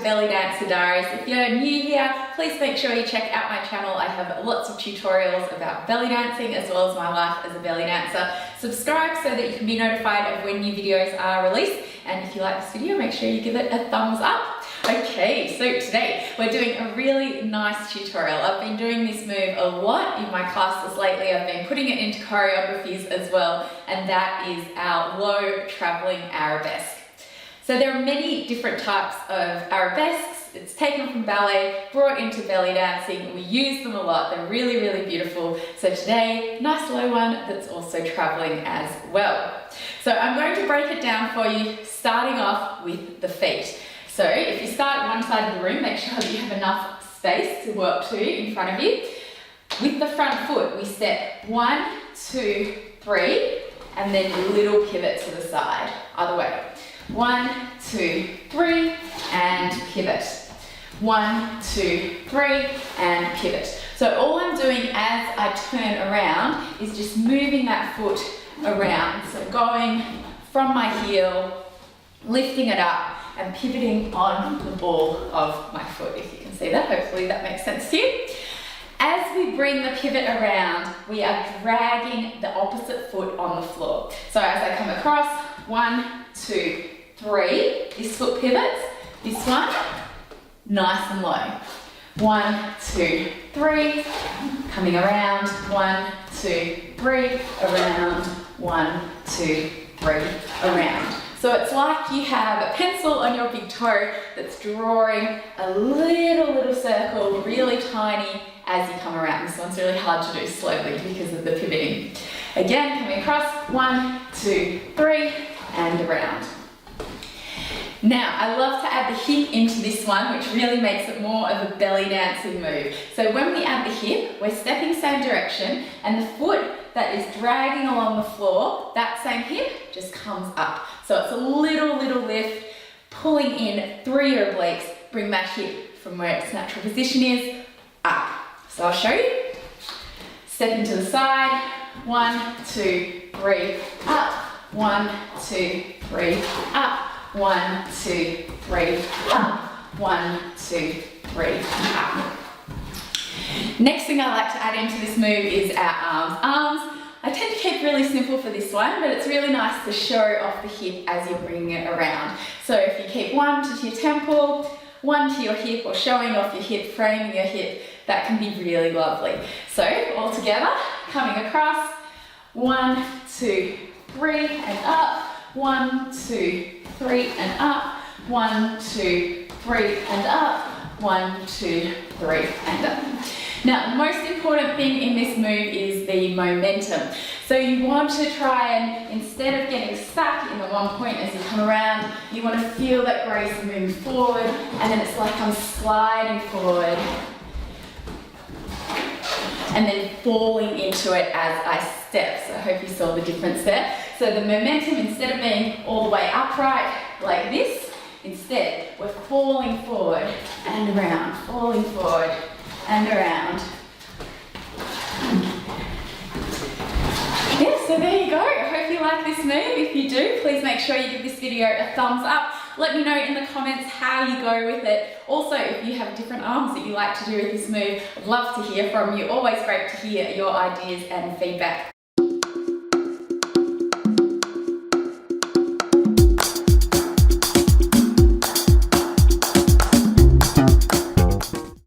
Belly Dancer Diaries. If you're new here, please make sure you check out my channel. I have lots of tutorials about belly dancing as well as my life as a belly dancer. Subscribe so that you can be notified of when new videos are released. And if you like this video, make sure you give it a thumbs up. Okay, so today we're doing a really nice tutorial. I've been doing this move a lot in my classes lately. I've been putting it into choreographies as well, and that is our low traveling arabesque. So there are many different types of arabesques. It's taken from ballet, brought into belly dancing. We use them a lot. They're really, really beautiful. So today, nice low one that's also traveling as well. So I'm going to break it down for you, starting off with the feet. So if you start at one side of the room, make sure that you have enough space to work to in front of you. With the front foot, we step 1, 2, 3, and then a little pivot to the side. Other way. 1, 2, 3, and pivot. 1, 2, 3, and pivot. So all I'm doing as I turn around is just moving that foot around. So going from my heel, lifting it up, and pivoting on the ball of my foot, if you can see that. Hopefully that makes sense to you. As we bring the pivot around, we are dragging the opposite foot on the floor. So as I come across, 1, 2, 3, this foot pivots, this one, nice and low. 1, 2, 3, coming around, 1, 2, 3, around, 1, 2, 3, around. So it's like you have a pencil on your big toe that's drawing a little circle, really tiny, as you come around. This one's really hard to do slowly because of the pivoting. Again, coming across, 1, 2, 3, and around. Now, I love to add the hip into this one, which really makes it more of a belly dancing move. So when we add the hip, we're stepping same direction, and the foot that is dragging along the floor, that same hip just comes up. So it's a little lift, pulling in through your obliques, bring that hip from where its natural position is, up. So I'll show you. Step into the side, 1, 2, 3, up, 1, 2, 3, up, 1, 2, 3, up, 1, 2, 3, up. Next thing I like to add into this move is our arms. I tend to keep really simple for this one, but it's really nice to show off the hip as you're bringing it around. So if you keep 1 to your temple, 1 to your hip, or showing off your hip, framing your hip, that can be really lovely. So all together, coming across, 1, 2, 3, and up, 1, 2, 3, and up, 1, 2, 3, and up, 1, 2, 3, and up. Now, the most important thing in this move is the momentum. So you want to try and, instead of getting stuck in the one point as you come around, you want to feel that grace moving forward, and then it's like I'm sliding forward and then falling into it as I step. So I hope you saw the difference there. So the momentum, instead of being all the way upright like this, instead we're falling forward and around, falling forward and around. Yeah, so there you go. I hope you like this move. If you do, please make sure you give this video a thumbs up. Let me know in the comments how you go with it. Also, if you have different arms that you like to do with this move, I'd love to hear from you. Always great to hear your ideas and feedback.